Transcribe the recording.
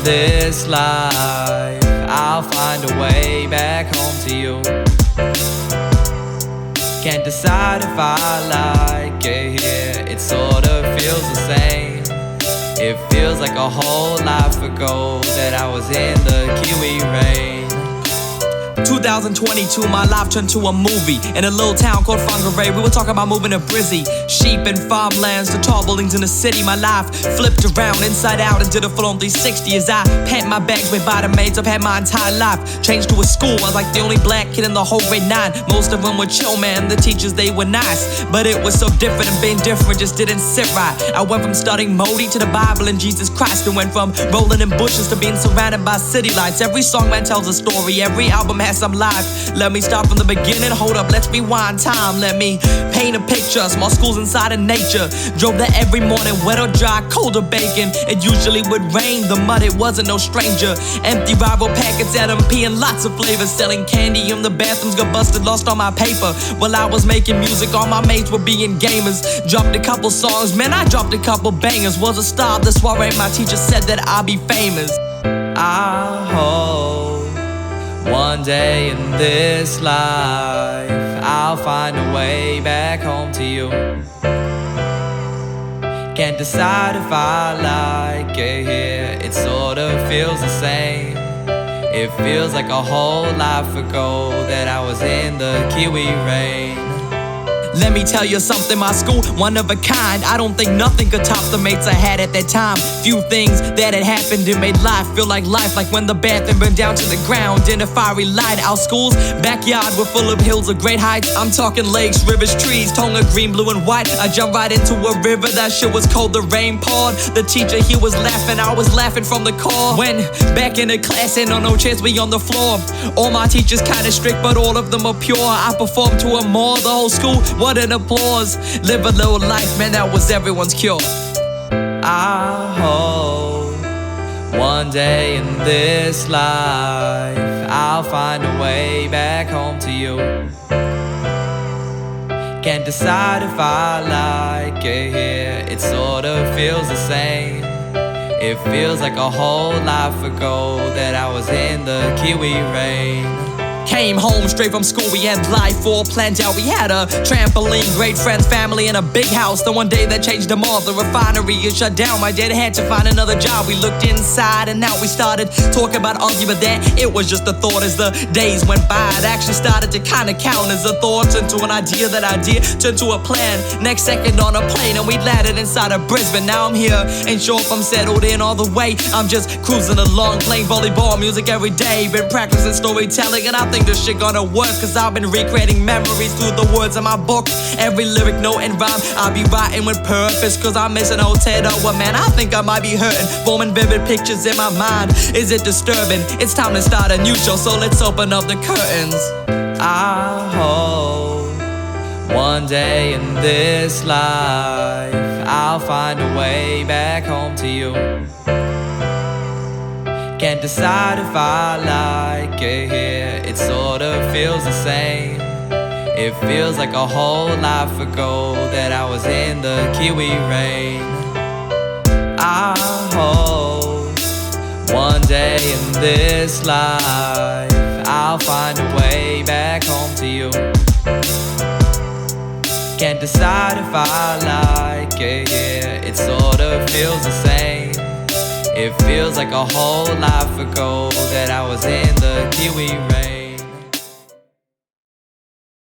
this life, I'll find a way back home to you. Can't decide if I like it here, it sort of feels the same. It feels like a whole life ago that I was in the Kiwi Rain. 2022, my life turned to a movie in a little town called Whangarei. We were talking about moving to Brizzy, sheep and farmlands, the tall buildings in the city. My life flipped around inside out and did a full-on 360 as I packed my bags with bottom-mates. I've had my entire life changed to a school. I was like the only black kid in the whole grade 9. Most of them were chill, man. The teachers, they were nice, but it was so different, and being different just didn't sit right. I went from studying Modi to the Bible and Jesus Christ, and went from rolling in bushes to being surrounded by city lights. Every song, man, tells a story. Every album has some life. Let me start from the beginning. Hold up, let's rewind time. Let me paint a picture. Small schools inside of nature. Drove there every morning, wet or dry, cold or bacon. It usually would rain. The mud, it wasn't no stranger. Empty rival packets, LMP and lots of flavors. Selling candy in the bathrooms, got busted, lost all my paper. While I was making music, all my mates were being gamers. Dropped a couple songs, man, I dropped a couple bangers. Was a star of the soiree, my teacher said that I'd be famous. I hope one day in this life, I'll find a way back home to you. Can't decide if I like it here, it sort of feels the same. It feels like a whole life ago that I was in the Kiwi Rain. Let me tell you something, my school, one of a kind. I don't think nothing could top the mates I had at that time. Few things that had happened, it made life feel like life. Like when the bathroom burned down to the ground in a fiery light. Our school's backyard were full of hills of great heights. I'm talking lakes, rivers, trees, Tonga green, blue and white. I jumped right into a river, that shit was cold, the rain poured. The teacher, he was laughing, I was laughing from the core. Went back into class and no chairs, we on the floor. All my teachers kinda strict, but all of them are pure. I performed to a more, the whole school, what an applause. Live a little life, man, that was everyone's cure. I hope one day in this life, I'll find a way back home to you. Can't decide if I like it here, it sort of feels the same. It feels like a whole life ago that I was in the Kiwi Rain. Came home straight from school, we had life all planned out. We had a trampoline, great friends, family, and a big house. The one day that changed them all, the refinery is shut down. My dad had to find another job. We looked inside and out we started talking about arguing that it was just a thought. As the days went by, it actually started to kinda count as a thought, into an idea. That idea turned to a plan. Next second on a plane and we landed inside of Brisbane. Now I'm here, ain't sure if I'm settled in all the way. I'm just cruising along, playing volleyball, music every day. Been practicing storytelling and I think this shit gonna work, cause I've been recreating memories through the words of my book. Every lyric, note and rhyme, I'll be writing with purpose, cause I'm missing old Ted or man, I think I might be hurting. Forming vivid pictures in my mind, is it disturbing? It's time to start a new show, so let's open up the curtains. I hope one day in this life, I'll find a way back home to you. Can't decide if I like it here, it sort of feels the same. It feels like a whole life ago that I was in the Kiwi Rain. I hope one day in this life, I'll find a way back home to you. Can't decide if I like it here, it sort of feels the same. It feels like a whole life ago that I was in the Kiwi Rain.